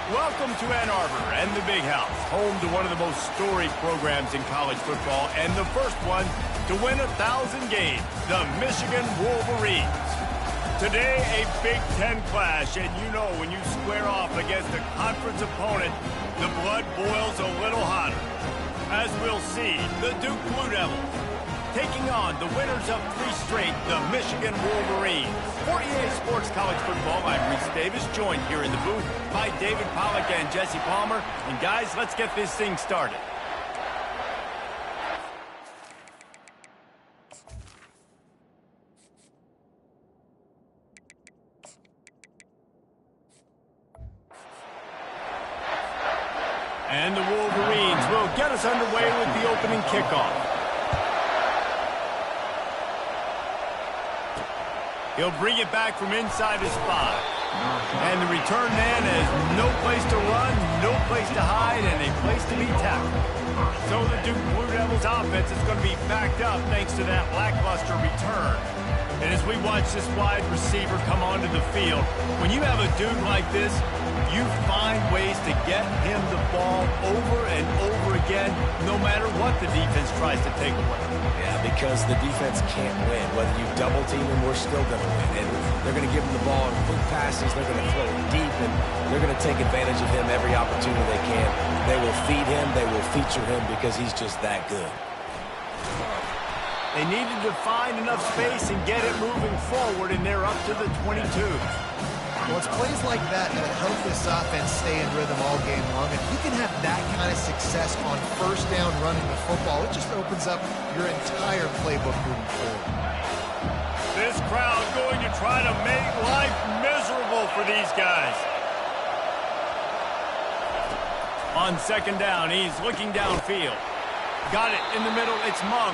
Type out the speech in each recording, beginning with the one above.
Welcome to Ann Arbor and the Big House, home to one of the most storied programs in college football and the first one to win 1,000 games, the Michigan Wolverines. Today, a Big Ten clash, and you know when you square off against a conference opponent, the blood boils a little hotter. As we'll see, the Duke Blue Devils taking on the winners of 3 straight, the Michigan Wolverines. For EA Sports College Football, I'm Reese Davis, joined here in the booth by David Pollack and Jesse Palmer. And guys, let's get this thing started. And the Wolverines will get us underway with the opening kickoff. He'll bring it back from inside his spot. And the return man has no place to run, no place to hide, and a place to be tackled. So the Duke Blue Devils offense is going to be backed up thanks to that lackluster return. And as we watch this wide receiver come onto the field, when you have a dude like this, you find ways to get him the ball over and over again, no matter what the defense tries to take away. Yeah, because the defense can't win. Whether you double team him, we're still going to win. And they're going to give him the ball in quick passes. They're going to throw it deep, and they're going to take advantage of him every opportunity they can. They will feed him. They will feature him because he's just that good. They needed to find enough space and get it moving forward, and they're up to the 22. Well, it's plays like that that help this offense stay in rhythm all game long. If you can have that kind of success on first down running the football, it just opens up your entire playbook moving forward. This crowd going to try to make life miserable for these guys. On second down, he's looking downfield. Got it in the middle, it's Mung.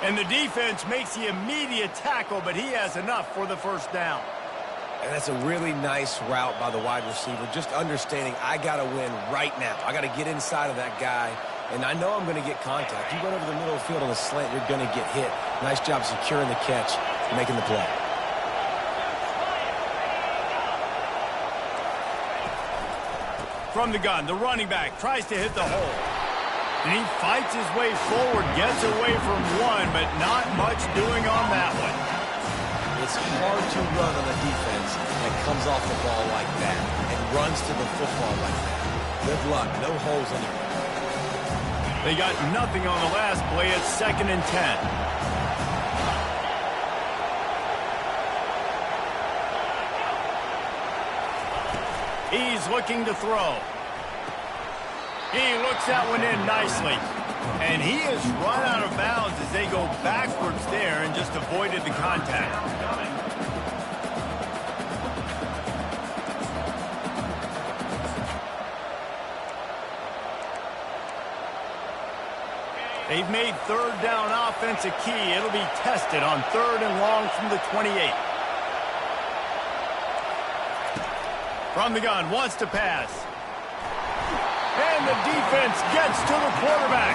And the defense makes the immediate tackle, but he has enough for the first down. And that's a really nice route by the wide receiver, just understanding I got to win right now. I got to get inside of that guy, and I know I'm going to get contact. You run over the middle of the field on a slant, you're going to get hit. Nice job securing the catch, making the play. From the gun, the running back tries to hit the hole. And he fights his way forward, gets away from one, but not much doing on that one. It's hard to run on a defense that comes off the ball like that and runs to the football like that. Good luck. No holes anywhere. They got nothing on the last play. It's 2nd and 10. He's looking to throw. He looks that one in nicely. And he has run out of bounds as they go backwards there and just avoided the contact. They've made third down offense a key. It'll be tested on 3rd and long from the 28. From the gun, wants to pass. And the defense gets to the quarterback.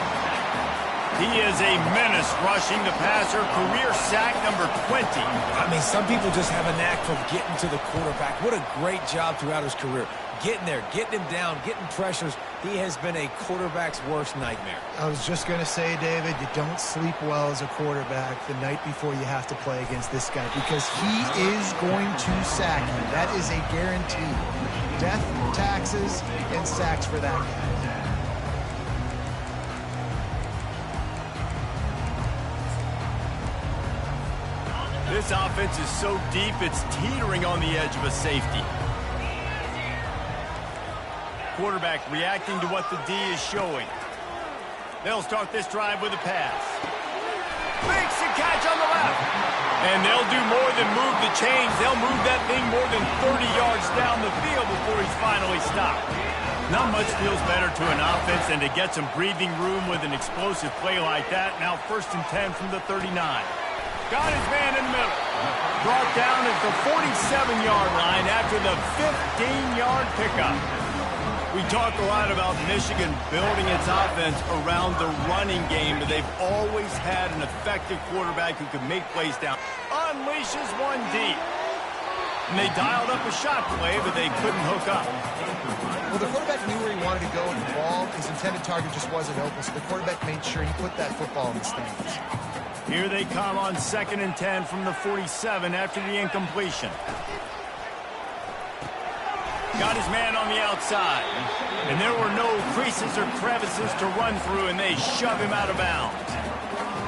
He is a menace rushing the passer. Career sack number 20. I mean, some people just have a knack for getting to the quarterback. What a great job throughout his career. Getting there, getting him down, getting pressures. He has been a quarterback's worst nightmare. I was just going to say, David, you don't sleep well as a quarterback the night before you have to play against this guy because he is going to sack you. That is a guarantee. Death, taxes, and sacks for that guy. This offense is so deep, it's teetering on the edge of a safety. Quarterback reacting to what the D is showing. They'll start this drive with a pass. Makes the catch on the left. And they'll do more than move the chains. They'll move that thing more than 30 yards down the field before he's finally stopped. Not much feels better to an offense than to get some breathing room with an explosive play like that. Now 1st and 10 from the 39. Got his man in the middle. Brought down at the 47-yard line after the 15-yard pickup. We talk a lot about Michigan building its offense around the running game, but they've always had an effective quarterback who can make plays down. Unleashes one deep. And they dialed up a shot play, but they couldn't hook up. Well, the quarterback knew where he wanted to go with the ball. His intended target just wasn't open, so the quarterback made sure he put that football in the stands. Here they come on 2nd and 10 from the 47 after the incompletion. Got his man on the outside. And there were no creases or crevices to run through, and they shove him out of bounds.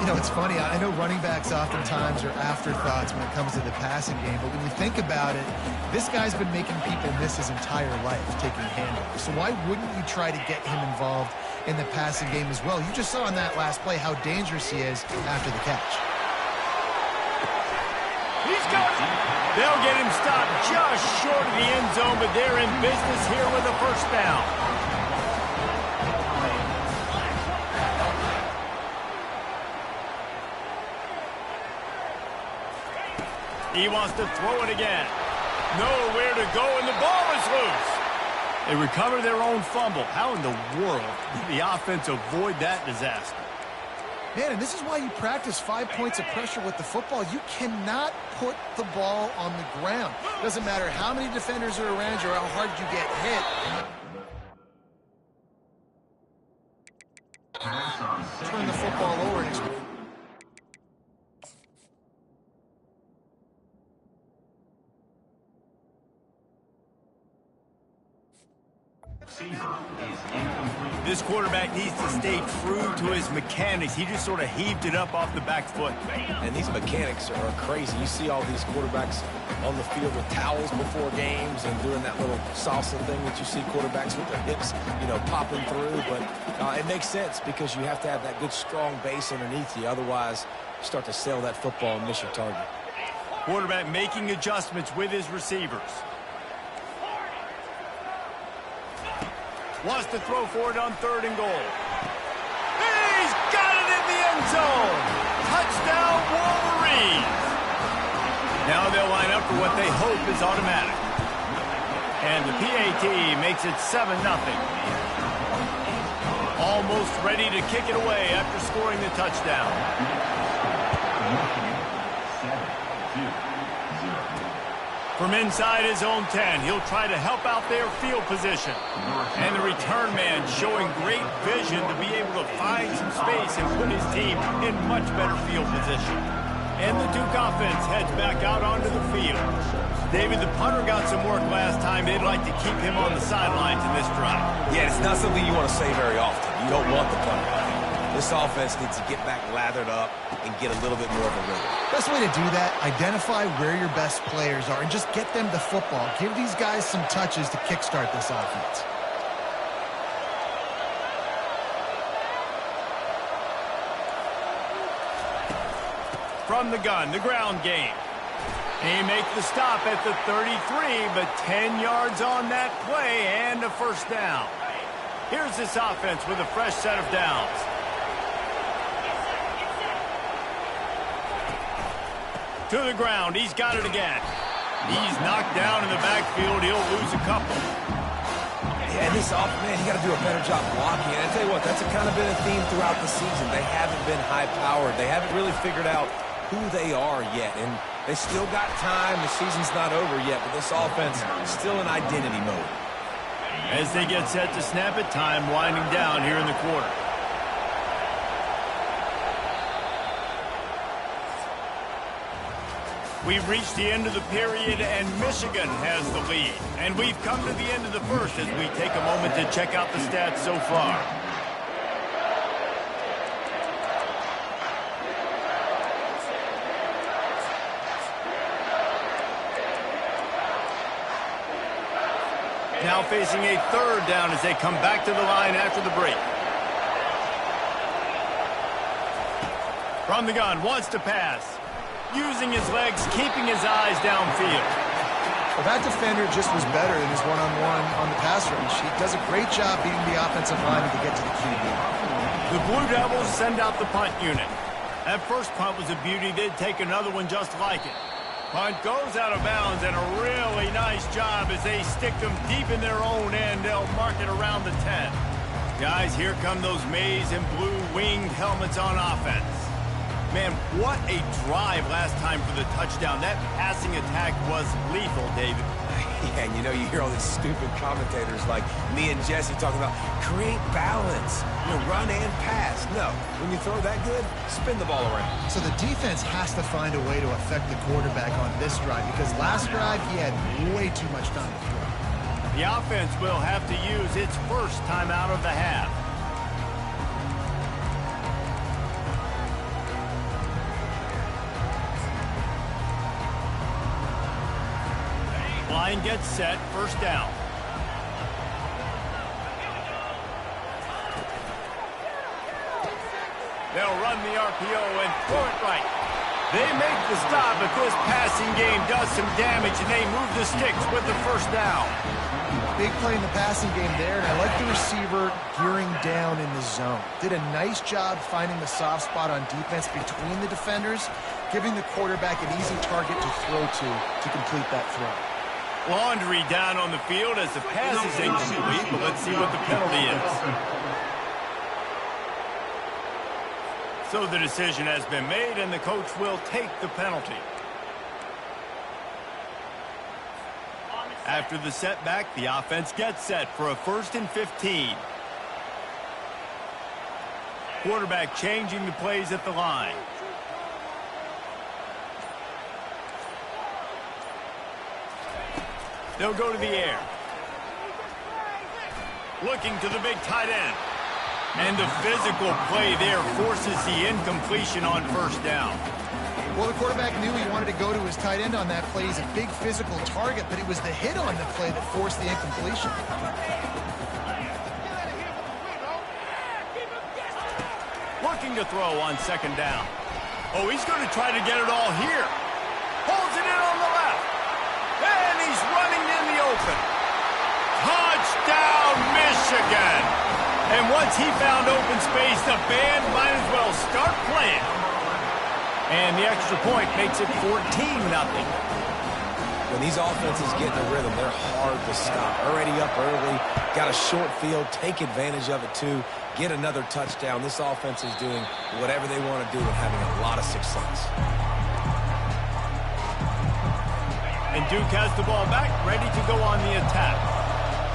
You know, it's funny. I know running backs oftentimes are afterthoughts when it comes to the passing game, but when you think about it, this guy's been making people miss his entire life taking handoffs. So why wouldn't you try to get him involved in the passing game as well? You just saw in that last play how dangerous he is after the catch. He's got it. They'll get him stopped just short of the end zone, but they're in business here with a first down. He wants to throw it again. Nowhere to go, and the ball is loose. They recover their own fumble. How in the world did the offense avoid that disaster? Man, and this is why you practice 5 points of pressure with the football. You cannot put the ball on the ground. Doesn't matter how many defenders are around you or how hard you get hit. Turn the football over and explain. This quarterback needs to stay true to his mechanics. He just sort of heaved it up off the back foot. And these mechanics are crazy. You see all these quarterbacks on the field with towels before games and doing that little salsa thing that you see quarterbacks with their hips, you know, popping through. But it makes sense because you have to have that good, strong base underneath you. Otherwise, you start to sail that football and miss your target. Quarterback making adjustments with his receivers. Wants to throw for it on 3rd and goal. He's got it in the end zone. Touchdown, Wolverines. Now they'll line up for what they hope is automatic. And the PAT makes it 7-0. Almost ready to kick it away after scoring the touchdown. From inside his own 10, he'll try to help out their field position. And the return man showing great vision to be able to find some space and put his team in much better field position. And the Duke offense heads back out onto the field. David, the punter got some work last time. They'd like to keep him on the sidelines in this drive. Yeah, it's not something you want to say very often. You don't want the punter out here. This offense needs to get back lathered up and get a little bit more of a rhythm. Best way to do that, identify where your best players are and just get them the football. Give these guys some touches to kickstart this offense. From the gun, the ground game. He makes the stop at the 33, but 10 yards on that play and a first down. Here's this offense with a fresh set of downs. To the ground, he's got it again. He's knocked down in the backfield. He'll lose a couple. Yeah, this offense, man, he got to do a better job blocking. And I tell you what, that's kind of been a theme throughout the season. They haven't been high-powered. They haven't really figured out who they are yet. And they still got time. The season's not over yet, but this offense is still in identity mode. As they get set to snap it, time winding down here in the quarter. We've reached the end of the period, and Michigan has the lead. And we've come to the end of the first as we take a moment to check out the stats so far. Now facing a 3rd down as they come back to the line after the break. From the gun, wants to pass. Using his legs, keeping his eyes downfield. Well, that defender just was better in his one-on-one on the pass rush. He does a great job beating the offensive lineman to get to the QB. The Blue Devils send out the punt unit. That first punt was a beauty. They'd take another one just like it. Punt goes out of bounds, and a really nice job as they stick them deep in their own end. They'll mark it around the 10. Guys, here come those maize and blue winged helmets on offense. Man, what a drive last time for the touchdown. That passing attack was lethal, David. Yeah, and you hear all these stupid commentators like me and Jesse talking about create balance, run and pass. No, when you throw that good, spin the ball around. So the defense has to find a way to affect the quarterback on this drive because last drive he had way too much time to throw. The offense will have to use its first timeout of the half. Line gets set, first down. They'll run the RPO and throw it right. They make the stop, but this passing game does some damage, and they move the sticks with the first down. Big play in the passing game there, and I like the receiver gearing down in the zone. Did a nice job finding the soft spot on defense between the defenders, giving the quarterback an easy target to throw to complete that throw. Laundry down on the field as the pass is incomplete, but let's see what the penalty is. So the decision has been made, and the coach will take the penalty. After the setback, the offense gets set for a 1st and 15. Quarterback changing the plays at the line. They'll go to the air. Looking to the big tight end. And the physical play there forces the incompletion on first down. Well, the quarterback knew he wanted to go to his tight end on that play. He's a big physical target, but it was the hit on the play that forced the incompletion. Looking to throw on second down. Oh, he's going to try to get it all here. Holds it in on the left. And he's running in the open. Touchdown, Michigan! And once he found open space, the band might as well start playing. And the extra point makes it 14-0. When these offenses get in a rhythm, they're hard to stop. Already up early, got a short field, take advantage of it too, get another touchdown. This offense is doing whatever they want to do and having a lot of success. And Duke has the ball back, ready to go on the attack.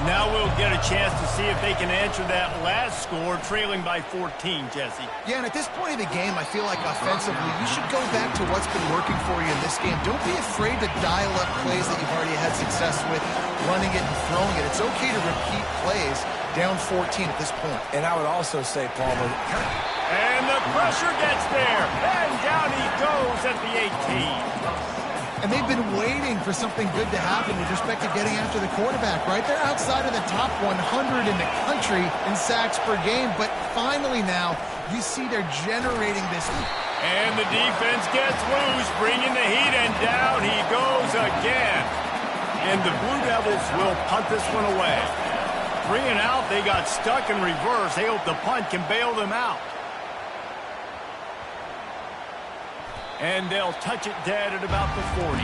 Now we'll get a chance to see if they can answer that last score, trailing by 14, Jesse. Yeah, and at this point of the game, I feel like offensively, you should go back to what's been working for you in this game. Don't be afraid to dial up plays that you've already had success with, running it and throwing it. It's okay to repeat plays down 14 at this point. And I would also say, Palmer... And the pressure gets there, and down he goes at the 18. And they've been waiting for something good to happen with respect to getting after the quarterback, right? They're outside of the top 100 in the country in sacks per game, but finally now you see they're generating this. And the defense gets loose, bringing the heat, and down he goes again. And the Blue Devils will punt this one away. 3 and out, they got stuck in reverse. They hope the punt can bail them out. And they'll touch it dead at about the 40.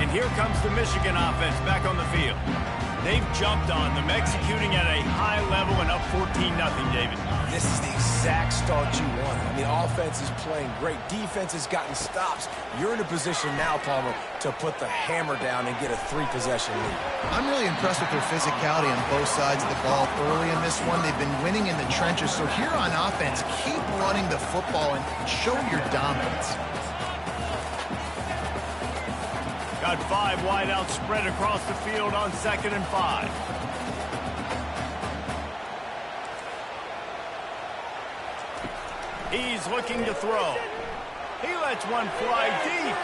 And here comes the Michigan offense back on the field. They've jumped on them, executing at a high level and up 14-0, David. This is the exact start you want. I mean, offense is playing great. Defense has gotten stops. You're in a position now, Palmer, to put the hammer down and get a 3-possession lead. I'm really impressed with their physicality on both sides of the ball early in this one. They've been winning in the trenches. So here on offense, keep running the football and show your dominance. Got 5 wideouts spread across the field on 2nd and 5. He's looking to throw. He lets one fly deep.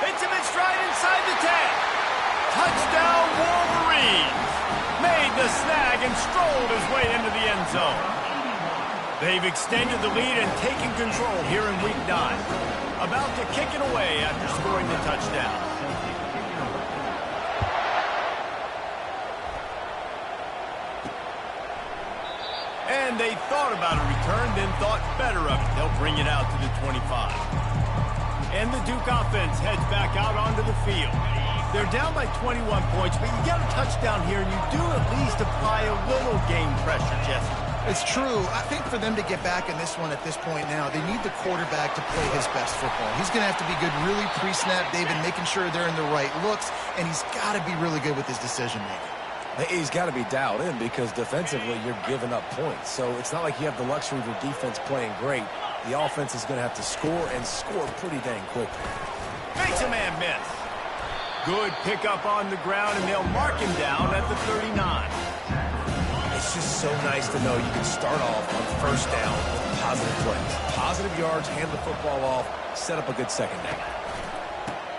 Hits him in stride inside the 10. Touchdown Wolverines. Made the snag and strolled his way into the end zone. They've extended the lead and taken control here in Week 9. About to kick it away after scoring the touchdown. And they thought about a return, then thought better of it. They'll bring it out to the 25. And the Duke offense heads back out onto the field. They're down by 21 points, but you get a touchdown here, and you do at least apply a little game pressure, Jesse. It's true. I think for them to get back in this one at this point now, they need the quarterback to play his best football. He's going to have to be good really pre-snap, David, making sure they're in the right looks, and he's got to be really good with his decision-making. He's got to be dialed in because defensively you're giving up points. So it's not like you have the luxury of your defense playing great. The offense is going to have to score and score pretty dang quickly. Makes a man miss. Good pickup on the ground, and they'll mark him down at the 39. It's just so nice to know you can start off on first down with positive plays. Positive yards, hand the football off, set up a good second down.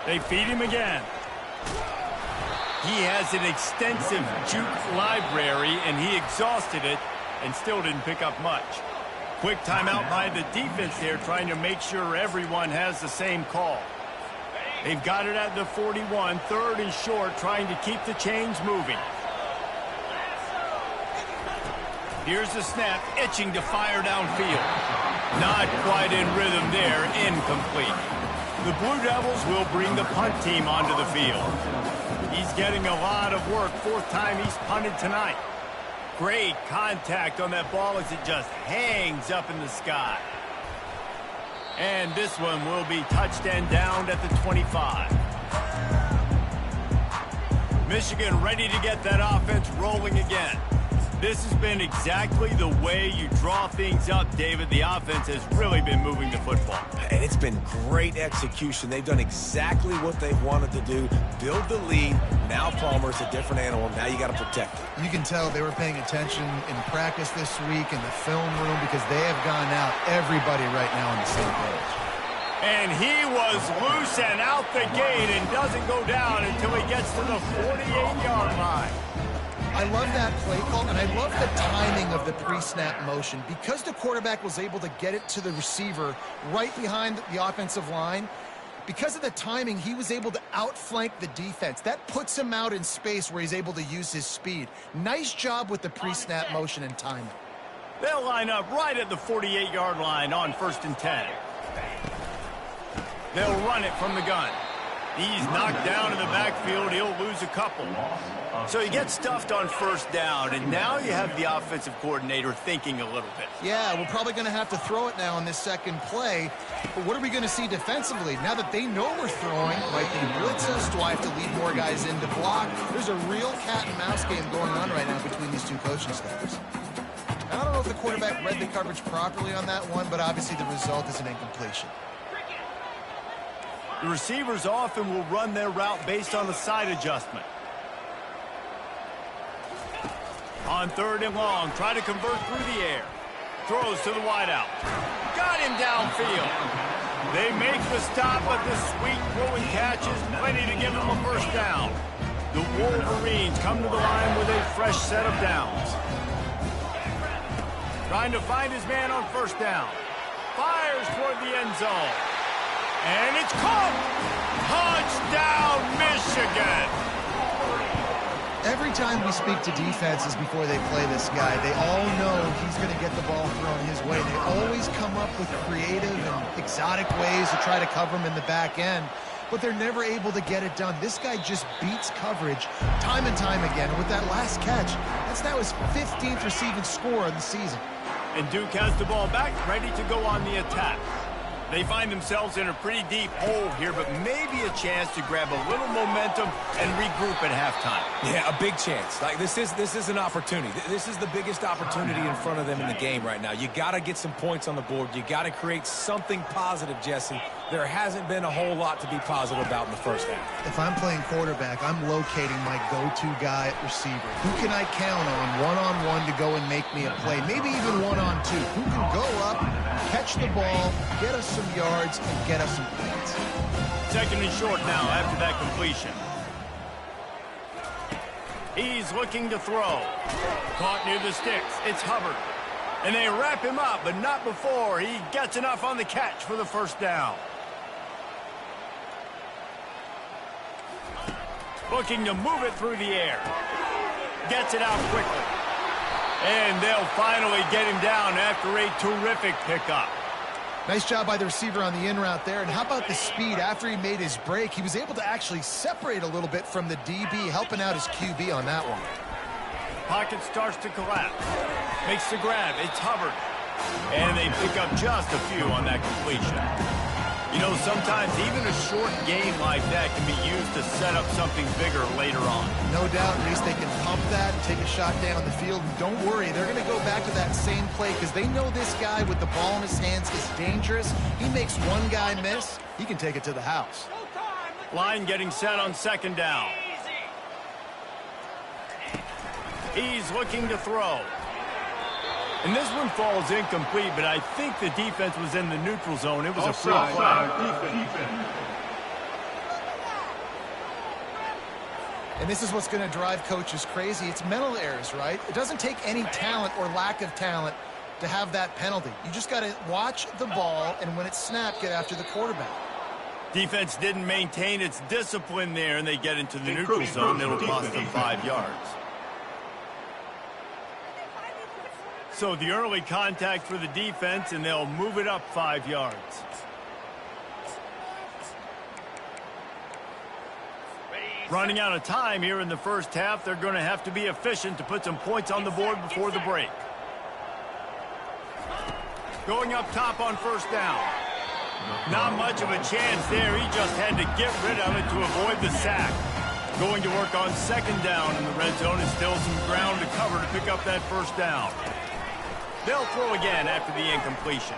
They feed him again. He has an extensive juke library, and he exhausted it and still didn't pick up much. Quick timeout by the defense there, trying to make sure everyone has the same call. They've got it at the 41, third and short, trying to keep the chains moving. Here's the snap, itching to fire downfield. Not quite in rhythm there, incomplete. The Blue Devils will bring the punt team onto the field. He's getting a lot of work, fourth time he's punted tonight. Great contact on that ball as it just hangs up in the sky. And this one will be touched and downed at the 25. Michigan ready to get that offense rolling again. This has been exactly the way you draw things up, David. The offense has really been moving the football. And it's been great execution. They've done exactly what they've wanted to do. Build the lead. Now Palmer's a different animal. Now you got to protect it. You can tell they were paying attention in practice this week in the film room because they have gone out, everybody right now on the same page. And he was loose and out the gate and doesn't go down until he gets to the 48-yard line. I love that play call, and I love the timing of the pre-snap motion. Because the quarterback was able to get it to the receiver right behind the offensive line, because of the timing, he was able to outflank the defense. That puts him out in space where he's able to use his speed. Nice job with the pre-snap motion and timing. They'll line up right at the 48-yard line on 1st and 10. They'll run it from the gun. He's knocked down in the backfield. He'll lose a couple. So he gets stuffed on 1st down, and now you have the offensive coordinator thinking a little bit. Yeah, we're probably going to have to throw it now in this second play. But what are we going to see defensively? Now that they know we're throwing, might they blitz us? Do I have to lead more guys in to block? There's a real cat and mouse game going on right now between these two coaching staffs. I don't know if the quarterback read the coverage properly on that one, but obviously the result is an incompletion. The receivers often will run their route based on the side adjustment. On 3rd and long, try to convert through the air. Throws to the wideout. Got him downfield. They make the stop, but the sweet throwing catch is plenty to give them a 1st down. The Wolverines come to the line with a fresh set of downs. Trying to find his man on 1st down. Fires toward the end zone. And it's caught! Touchdown, Michigan! Every time we speak to defenses before they play this guy, they all know he's going to get the ball thrown his way. They always come up with creative and exotic ways to try to cover him in the back end, but they're never able to get it done. This guy just beats coverage time and time again. And with that last catch, that's now his 15th receiving score of the season. And Duke has the ball back, ready to go on the attack. They find themselves in a pretty deep hole here, but maybe a chance to grab a little momentum and regroup at halftime. Yeah, a big chance. Like this is an opportunity. This is the biggest opportunity in front of them in the game right now. You got to get some points on the board. You got to create something positive, Jesse. There hasn't been a whole lot to be positive about in the 1st half. If I'm playing quarterback, I'm locating my go-to guy at receiver. Who can I count on one-on-one to go and make me a play? Maybe even one-on-two. Who can go up, catch the ball, get us some yards, and get us some points. 2nd and short now after that completion. He's looking to throw. Caught near the sticks. It's Hubbard. And they wrap him up, but not before he gets enough on the catch for the 1st down. Looking to move it through the air. Gets it out quickly. And they'll finally get him down after a terrific pickup. Nice job by the receiver on the in route there. And how about the speed? After he made his break, he was able to actually separate a little bit from the DB, helping out his QB on that one. Pocket starts to collapse. Makes the grab. It's Hubbard. And they pick up just a few on that completion. You know, sometimes even a short game like that can be used to set up something bigger later on. No doubt, Reese, they can pump that and take a shot down the field. And don't worry, they're going to go back to that same play because they know this guy with the ball in his hands is dangerous. He makes one guy miss, he can take it to the house. Line getting set on second down. He's looking to throw. And this one falls incomplete, but I think the defense was in the neutral zone. It was a free play. And this is what's going to drive coaches crazy. It's mental errors, right? It doesn't take any talent or lack of talent to have that penalty. You just got to watch the ball, and when it's snapped, get after the quarterback. Defense didn't maintain its discipline there, and they get into the neutral zone. It'll cost them 5 yards. So the early contact for the defense, and they'll move it up 5 yards. Running out of time here in the first half. They're going to have to be efficient to put some points on the board before the break. Going up top on first down. Not much of a chance there. He just had to get rid of it to avoid the sack. Going to work on second down in the red zone, and still some ground to cover to pick up that first down. They'll throw again after the incompletion.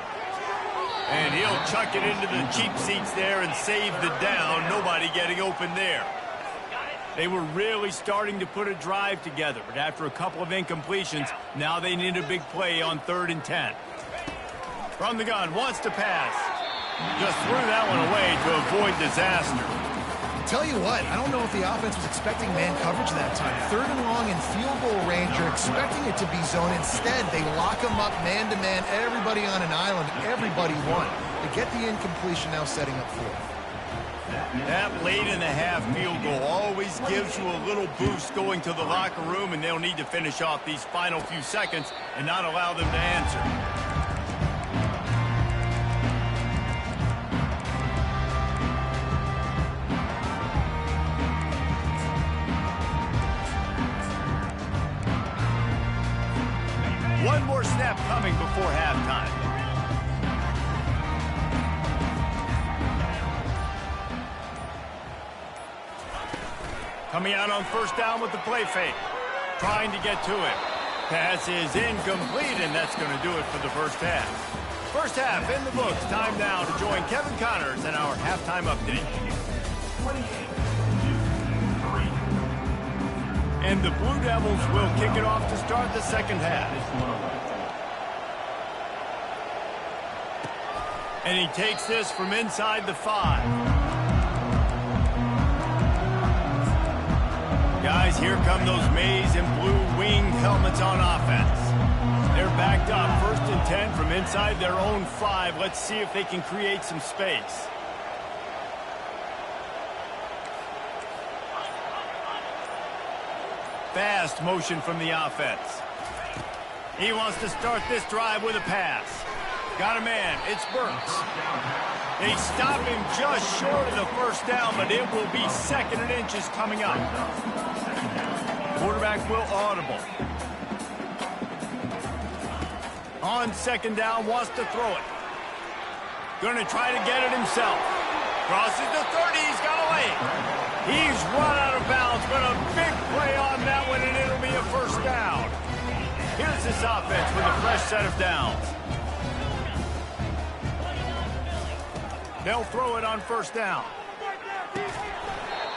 And he'll chuck it into the cheap seats there and save the down. Nobody getting open there. They were really starting to put a drive together, but after a couple of incompletions, now they need a big play on 3rd and 10. From the gun, wants to pass. Just threw that one away to avoid disaster. Tell you what, I don't know if the offense was expecting man coverage that time. 3rd and long in field goal range, you're expecting it to be zone. Instead, they lock them up man-to-man, everybody on an island, everybody won. They get the incompletion, now setting up 4th. That late in the half field goal always gives you a little boost going to the locker room, and they'll need to finish off these final few seconds and not allow them to answer. One more snap coming before halftime. Coming out on first down with the play fake. Trying to get to it. Pass is incomplete, and that's going to do it for the first half. First half in the books. Time now to join Kevin Connors in our halftime update. And the Blue Devils will kick it off to start the second half. And he takes this from inside the 5. Guys, here come those maize and blue winged helmets on offense. They're backed up 1st and 10 from inside their own 5. Let's see if they can create some space. Fast motion from the offense. He wants to start this drive with a pass. Got a man. It's Burks. They stop him just short of the first down, but it will be 2nd and inches coming up. Quarterback will audible. On second down, wants to throw it. Going to try to get it himself. Crosses the 30, he's got away. He's run out of bounds, but a big play on that one, and it'll be a first down. Here's this offense with a fresh set of downs. They'll throw it on first down.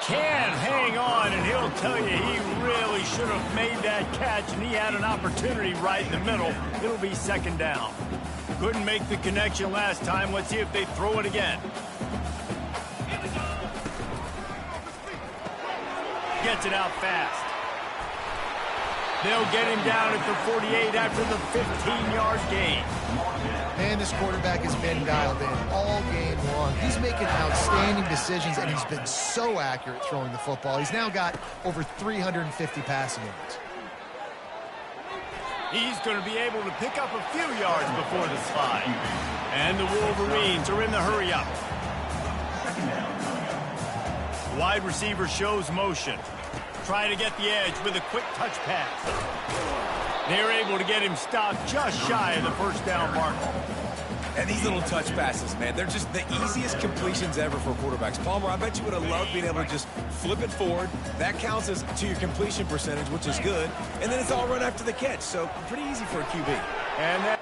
Can hang on, and he'll tell you he really should have made that catch, and he had an opportunity right in the middle. It'll be 2nd down. Couldn't make the connection last time. Let's see if they throw it again. Gets it out fast. They'll get him down at the 48 after the 15-yard gain. Man, this quarterback has been dialed in all game long. He's making outstanding decisions, and he's been so accurate throwing the football. He's now got over 350 passing yards. He's going to be able to pick up a few yards before the slide. And the Wolverines are in the hurry-up. Wide receiver shows motion. trying to get the edge with a quick touch pass. They're able to get him stopped just shy of the first down mark. And these little touch passes, man, they're just the easiest completions ever for quarterbacks. Palmer, I bet you would have loved being able to just flip it forward. That counts as to your completion percentage, which is good. And then it's all run after the catch, so pretty easy for a QB. And that...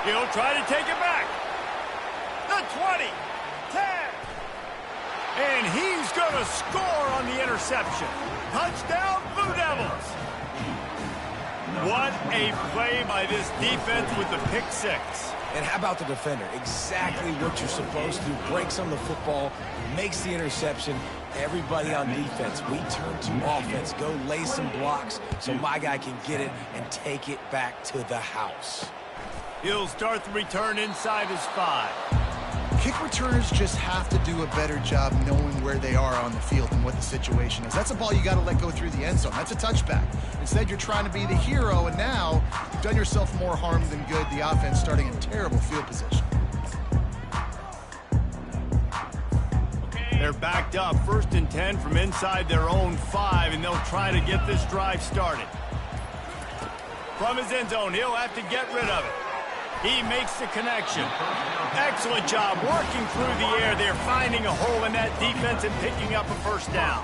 He'll try to take it back. The 20, 10. And he's going to score on the interception. Touchdown, Blue Devils. What a play by this defense with the pick six. And how about the defender? Exactly what you're supposed to do. Breaks on the football, makes the interception. Everybody on defense, we turn to offense. Go lay some blocks so my guy can get it and take it back to the house. He'll start the return inside his 5. Kick returners just have to do a better job knowing where they are on the field and what the situation is. That's a ball you got to let go through the end zone. That's a touchback. Instead, you're trying to be the hero, and now you've done yourself more harm than good. The offense starting in terrible field position. They're backed up, 1st and 10 from inside their own 5, and they'll try to get this drive started. From his end zone, he'll have to get rid of it. He makes the connection. Excellent job working through the air. They're finding a hole in that defense and picking up a first down.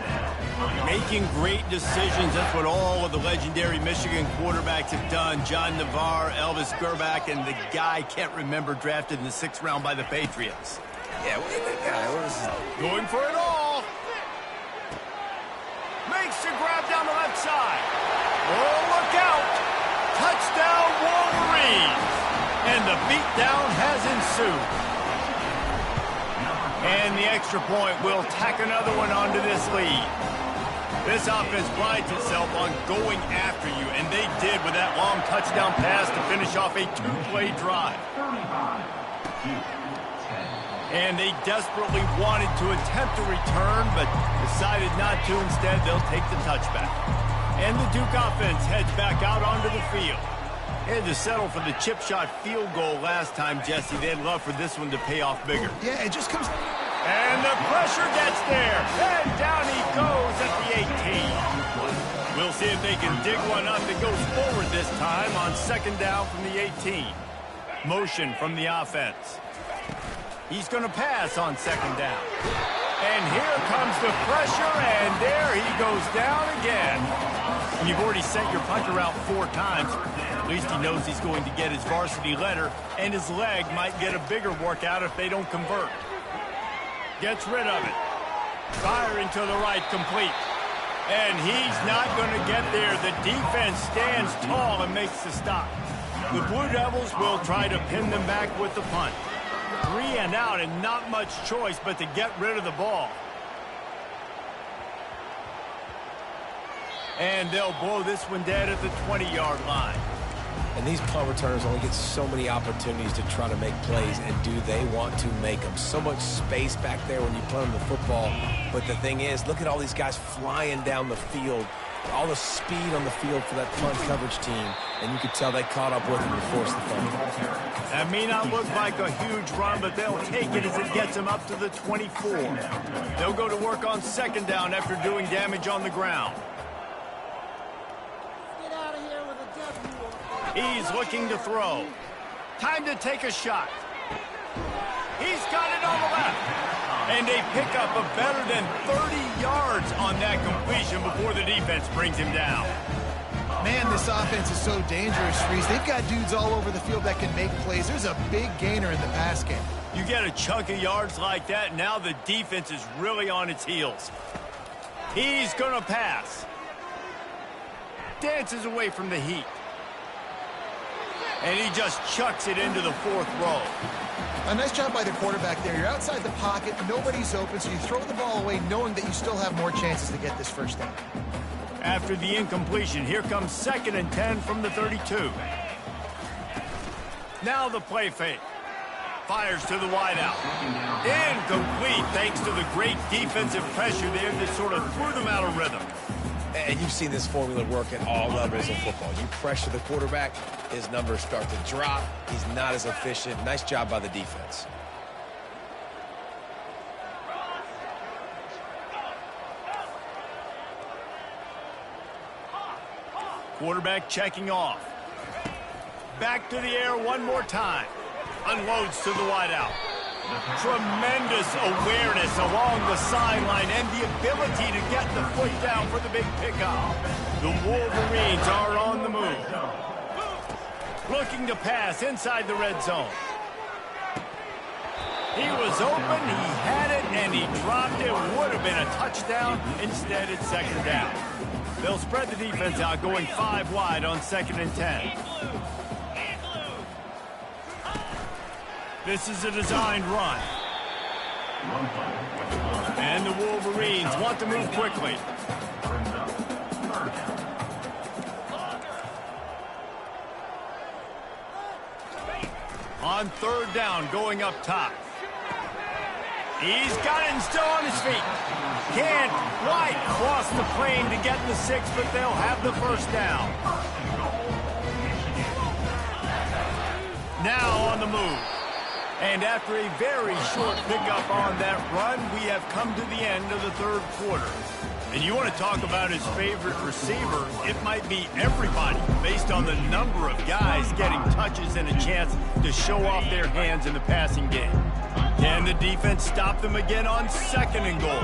Making great decisions. That's what all of the legendary Michigan quarterbacks have done. John Navarre, Elvis Grbac, and the guy can't remember drafted in the 6th round by the Patriots. Yeah, that guy was going for it all. Makes the grab down the left side. Oh, look out. Touchdown, Wolverines. And the beatdown has ensued. And the extra point will tack another one onto this lead. This offense prides itself on going after you, and they did with that long touchdown pass to finish off a 2-play drive. And they desperately wanted to attempt a return, but decided not to. Instead, they'll take the touchback. And the Duke offense heads back out onto the field. They had to settle for the chip shot field goal last time, Jesse. They'd love for this one to pay off bigger. Yeah, it just comes... And the pressure gets there. And down he goes at the 18. We'll see if they can dig one up. It goes forward this time on 2nd down from the 18. Motion from the offense. He's going to pass on 2nd down. And here comes the pressure, and there he goes down again. And you've already sent your punter out 4 times. At least he knows he's going to get his varsity letter, and his leg might get a bigger workout if they don't convert. Gets rid of it. Firing to the right, complete. And he's not going to get there. The defense stands tall and makes the stop. The Blue Devils will try to pin them back with the punt. 3 and out, and not much choice but to get rid of the ball. And they'll blow this one dead at the 20-yard line. And these punt returners only get so many opportunities to try to make plays, and do they want to make them? So much space back there when you punt them the football. But the thing is, look at all these guys flying down the field. All the speed on the field for that punt coverage team. And you could tell they caught up with them to force the punt. That may not look like a huge run, but they'll take it as it gets them up to the 24. They'll go to work on 2nd down after doing damage on the ground. He's looking to throw. Time to take a shot. He's got it on the left. And they pick up a better than 30 yards on that completion before the defense brings him down. Man, this offense is so dangerous, Reese. They've got dudes all over the field that can make plays. There's a big gainer in the pass game. You get a chunk of yards like that, now the defense is really on its heels. He's going to pass. Dances away from the heat. And he just chucks it into the 4th row. A nice job by the quarterback there. You're outside the pocket, nobody's open, so you throw the ball away knowing that you still have more chances to get this first down. After the incompletion, here comes 2nd and 10 from the 32. Now the play fake. Fires to the wideout. Incomplete thanks to the great defensive pressure there that sort of threw them out of rhythm. And you've seen this formula work at all levels of football. You pressure the quarterback, his numbers start to drop. He's not as efficient. Nice job by the defense. Quarterback checking off. Back to the air one more time. Unloads to the wideout. Tremendous awareness along the sideline and the ability to get the foot down for the big pickup. The Wolverines are on the move. Looking to pass inside the red zone. He was open, he had it, and he dropped it. Would have been a touchdown. Instead, it's second down. They'll spread the defense out, going 5 wide on 2nd and 10. This is a designed run. And the Wolverines want to move quickly. On 3rd down, going up top. He's got it and still on his feet. Can't quite cross the plane to get the 6, but they'll have the 1st down. Now on the move. And after a very short pickup on that run, we have come to the end of the 3rd quarter. And you want to talk about his favorite receiver, it might be everybody based on the number of guys getting touches and a chance to show off their hands in the passing game. Can the defense stop them again on 2nd and goal?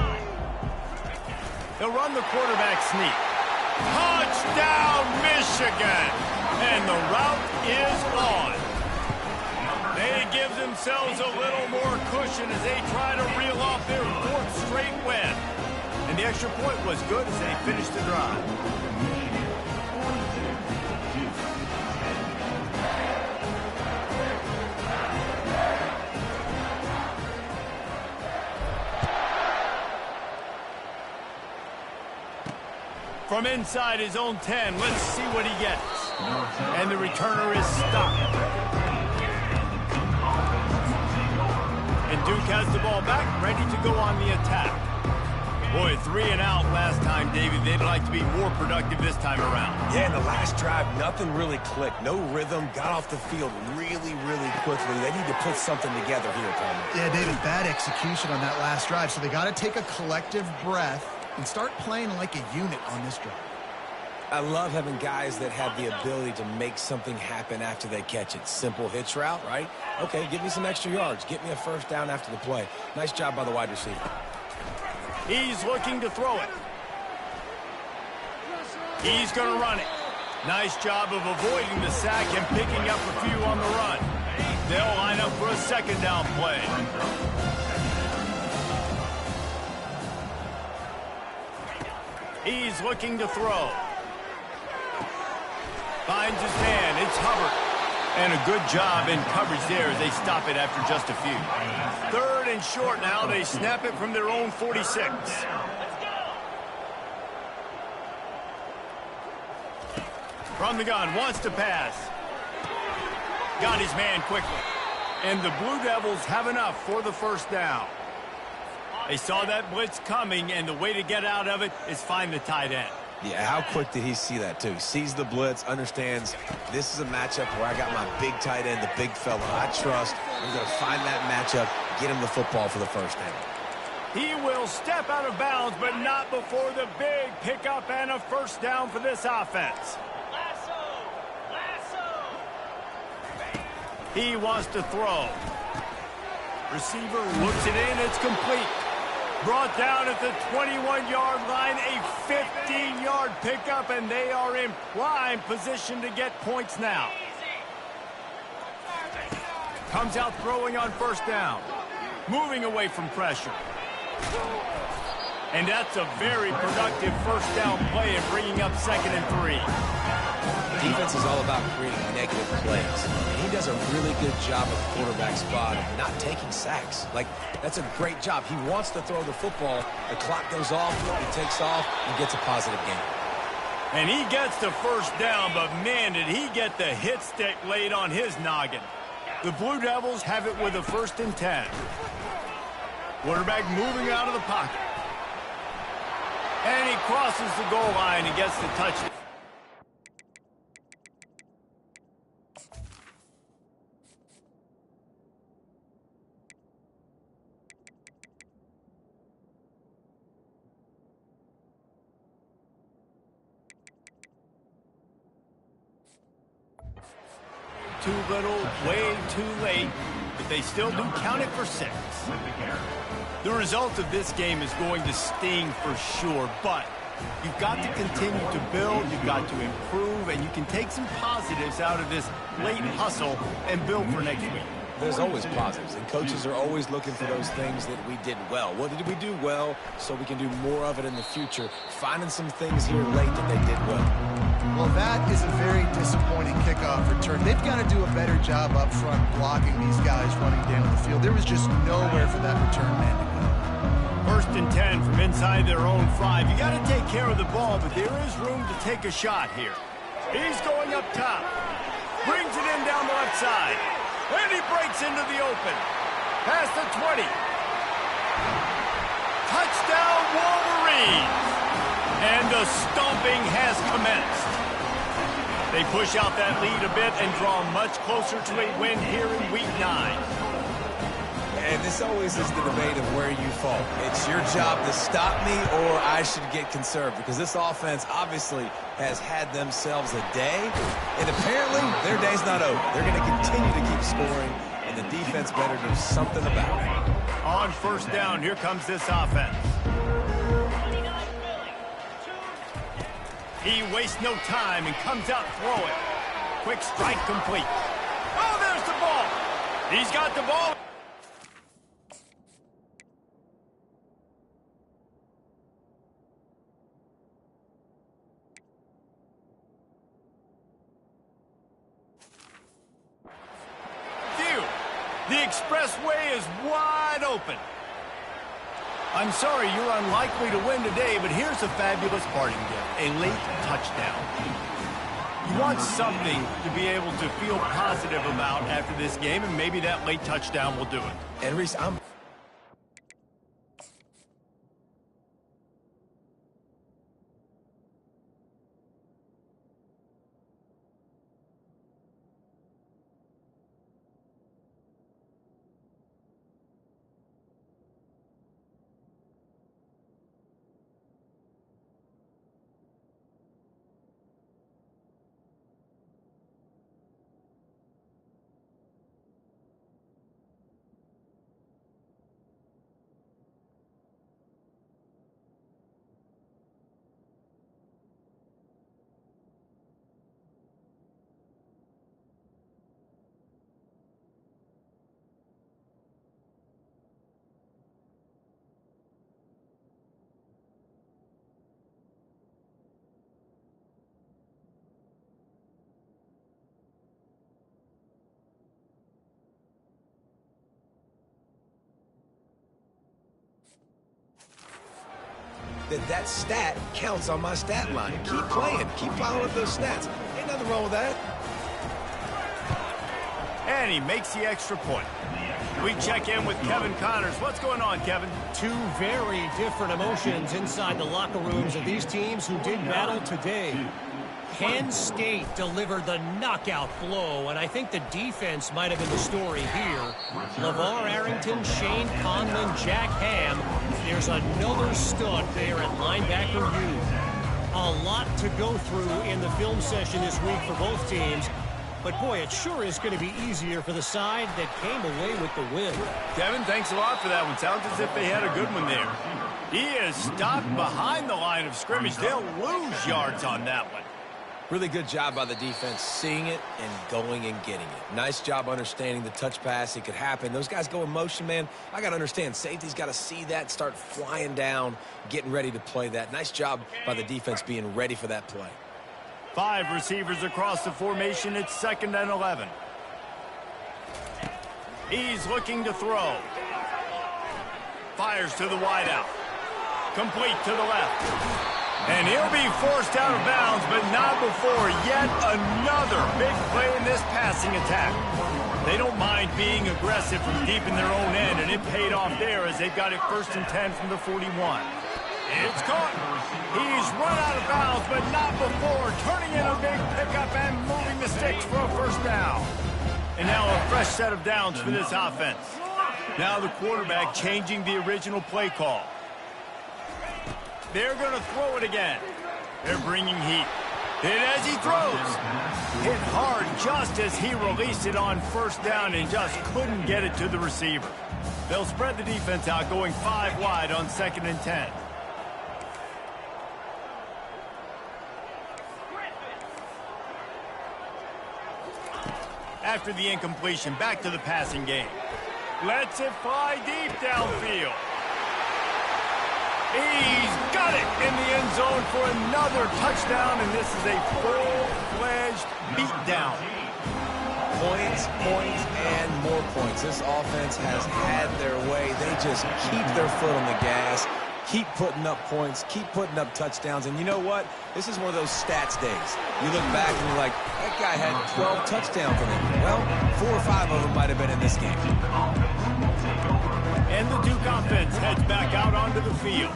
They'll run the quarterback sneak. Touchdown, Michigan! And the route is on. They give themselves a little more cushion as they try to reel off their 4th straight win. And the extra point was good as they finished the drive. From inside his own 10, let's see what he gets. And the returner is stopped. And Duke has the ball back, ready to go on the attack. Boy, 3 and out last time, David. They'd like to be more productive this time around. Yeah, in the last drive, nothing really clicked. No rhythm, got off the field really, really quickly. They need to put something together here, Palmer. Yeah, David, bad execution on that last drive. So they got to take a collective breath and start playing like a unit on this drive. I love having guys that have the ability to make something happen after they catch it. Simple hitch route, right? Okay, give me some extra yards. Get me a 1st down after the play. Nice job by the wide receiver. He's looking to throw it. He's going to run it. Nice job of avoiding the sack and picking up a few on the run. They'll line up for a 2nd down play. He's looking to throw. Finds his man. It's Hubbard. And a good job in coverage there as they stop it after just a few. 3rd and short now. They snap it from their own 46. From the gun. Wants to pass. Got his man quickly. And the Blue Devils have enough for the 1st down. They saw that blitz coming, and the way to get out of it is find the tight end. Yeah, how quick did he see that, too? Sees the blitz, understands this is a matchup where I got my big tight end, the big fella I trust. I'm going to find that matchup, get him the football for the 1st down. He will step out of bounds, but not before the big pickup and a 1st down for this offense. He wants to throw. Receiver looks it in. It's complete. Brought down at the 21-yard line, a 15-yard pickup, and they are in prime position to get points now. Comes out throwing on 1st down. Moving away from pressure. And that's a very productive 1st down play and bringing up 2nd and 3. Defense is all about creating negative plays. And he does a really good job at the quarterback spot of not taking sacks. Like, that's a great job. He wants to throw the football. The clock goes off, he takes off, and gets a positive gain. And he gets the 1st down, but man, did he get the hit stick laid on his noggin. The Blue Devils have it with a 1st and 10. Quarterback moving out of the pocket. And he crosses the goal line and gets the touchdown. Too little, way too late, but they still do count it for 6. The result of this game is going to sting for sure, but you've got to continue to build, you've got to improve, and you can take some positives out of this late hustle and build for next week. There's always positives, and coaches are always looking for those things that we did well. What did we do well so we can do more of it in the future? Finding some things here late that they did well. Well, that is a very disappointing kickoff return. They've got to do a better job up front blocking these guys running down the field. There was just nowhere for that return man to go. 1st and 10 from inside their own 5. You got to take care of the ball, but there is room to take a shot here. He's going up top. Brings it in down the left side. And he breaks into the open. Past the 20. Touchdown, Wolverines! And the stomping has commenced. They push out that lead a bit and draw much closer to a win here in Week 9. And this always is the debate of where you fall. It's your job to stop me or I should get conserved, because this offense obviously has had themselves a day, and apparently their day's not over. They're going to continue to keep scoring, and the defense better do something about it. On 1st down, here comes this offense. He wastes no time and comes out throwing. Quick strike complete. Oh, there's the ball. He's got the ball. The expressway is wide open. I'm sorry, you're unlikely to win today, but here's a fabulous parting gift, a late touchdown. You want something to be able to feel positive about after this game, and maybe that late touchdown will do it. And Reese, that stat counts on my stat line. Keep playing. Keep following up those stats. Ain't nothing wrong with that. And he makes the extra point. We check in with Kevin Connors. What's going on, Kevin? Two very different emotions inside the locker rooms of these teams who did battle today. Penn State delivered the knockout blow, and I think the defense might have been the story here. LeVar Arrington, Shane Conlon, Jack Ham. There's another stud there at linebacker U. A lot to go through in the film session this week for both teams. But, boy, it sure is going to be easier for the side that came away with the win. Kevin, thanks a lot for that one. Sounds as if they had a good one there. He is stopped behind the line of scrimmage. They'll lose yards on that one. Really good job by the defense seeing it and going and getting it. Nice job understanding the touch pass. It could happen. Those guys go in motion, man. I got to understand. Safety's got to see that, start flying down, getting ready to play that. Nice job by the defense being ready for that play. 5 receivers across the formation. It's 2nd and 11. He's looking to throw. Fires to the wideout. Complete to the left. And he'll be forced out of bounds, but not before yet another big play in this passing attack. They don't mind being aggressive from deep in their own end, and it paid off there as they've got it 1st and 10 from the 41. It's caught. He's run out of bounds, but not before turning in a big pickup and moving the sticks for a first down. And now a fresh set of downs for this offense. Now the quarterback changing the original play call. They're going to throw it again. They're bringing heat. Hit as he throws. Hit hard just as he released it on first down and just couldn't get it to the receiver. They'll spread the defense out, going 5 wide on 2nd and 10. After the incompletion, back to the passing game. Lets it fly deep downfield. He's got it in the end zone for another touchdown, and this is a full-fledged beatdown. Points, and more points. This offense has had their way. They just keep their foot on the gas, keep putting up points, keep putting up touchdowns. And you know what? This is one of those stats days. You look back and you're like, that guy had 12 touchdowns in it. Well, 4 or 5 of them might have been in this game. And the Duke offense heads back out onto the field.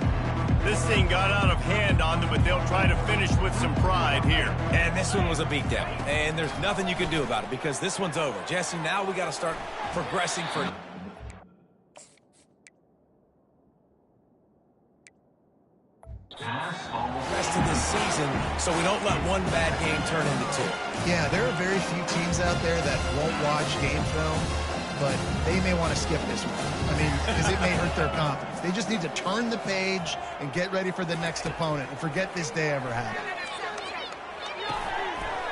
This thing got out of hand on them, but they'll try to finish with some pride here. And this one was a beatdown. And there's nothing you can do about it because this one's over. Jesse, now we got to start progressing for... rest of this season, so we don't let one bad game turn into 2. Yeah, there are very few teams out there that won't watch game film, but they may want to skip this one. I mean, because it may hurt their confidence. They just need to turn the page and get ready for the next opponent and forget this day ever happened.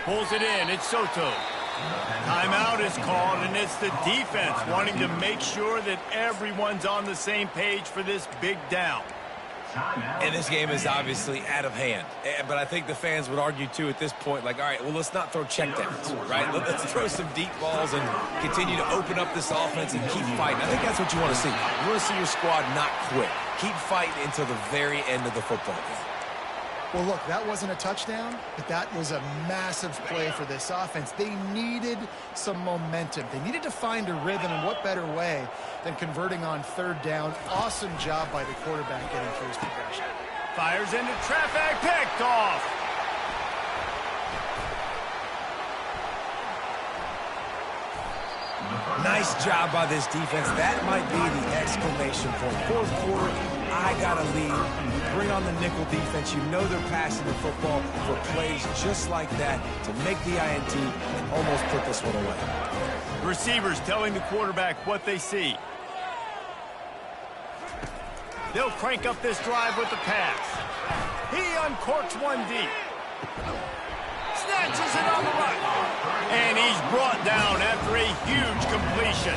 Pulls it in. It's Soto. Timeout is called, and it's the defense wanting to make sure that everyone's on the same page for this big down. And this game is obviously out of hand. But I think the fans would argue, too, at this point, like, all right, well, let's not throw checkdowns, right? Let's throw some deep balls and continue to open up this offense and keep fighting. I think that's what you want to see. You want to see your squad not quit. Keep fighting until the very end of the football game. Well, look, that wasn't a touchdown, but that was a massive play for this offense. They needed some momentum. They needed to find a rhythm, and what better way than converting on 3rd down. Awesome job by the quarterback getting through his progression. Fires into traffic, picked off. Nice job by this defense. That might be the exclamation point. 4th quarter, I got to lead. Bring on the nickel defense. You know they're passing the football for plays just like that to make the INT and almost put this one away. Receivers telling the quarterback what they see. They'll crank up this drive with the pass. He uncorks one deep. Snatches it on the right. And he's brought down after a huge completion.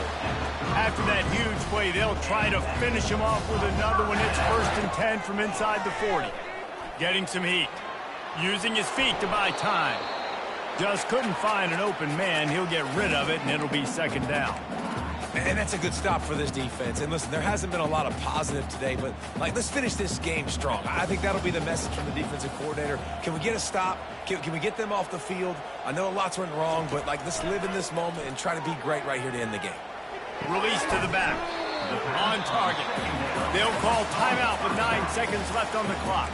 After that huge play, they'll try to finish him off with another one. It's 1st and 10 from inside the 40. Getting some heat. Using his feet to buy time. Just couldn't find an open man. He'll get rid of it, and it'll be 2nd down. And that's a good stop for this defense. And listen, there hasn't been a lot of positive today, but, like, let's finish this game strong. I think that'll be the message from the defensive coordinator. Can we get a stop? Can we get them off the field? I know lots went wrong, but, like, let's live in this moment and try to be great right here to end the game. Release to the back. On target. They'll call timeout with 9 seconds left on the clock.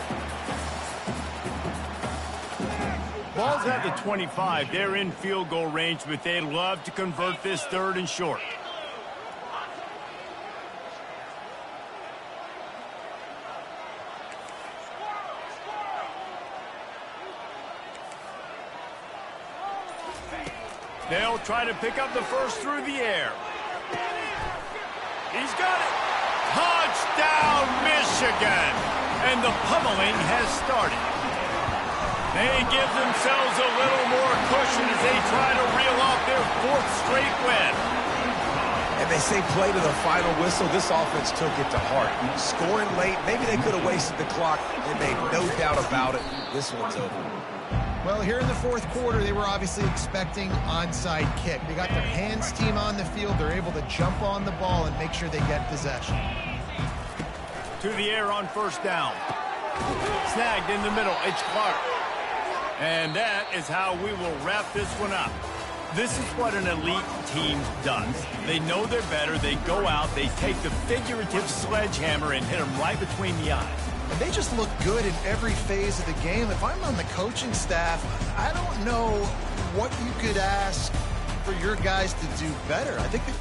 Ball's at the 25. They're in field goal range, but they'd love to convert this 3rd and short. They'll try to pick up the first through the air. He's got it. Touchdown, Michigan. And the pummeling has started. They give themselves a little more cushion as they try to reel off their 4th straight win. And they say play to the final whistle. This offense took it to heart. Scoring late, maybe they could have wasted the clock. They made no doubt about it. This one's over. Well, here in the 4th quarter, they were obviously expecting onside kick. They got their hands team on the field. They're able to jump on the ball and make sure they get possession. To the air on 1st down. Snagged in the middle. It's Clark. And that is how we will wrap this one up. This is what an elite team does. They know they're better. They go out. They take the figurative sledgehammer and hit them right between the eyes. And they just look good in every phase of the game. If I'm on the coaching staff, I don't know what you could ask for your guys to do better. I think that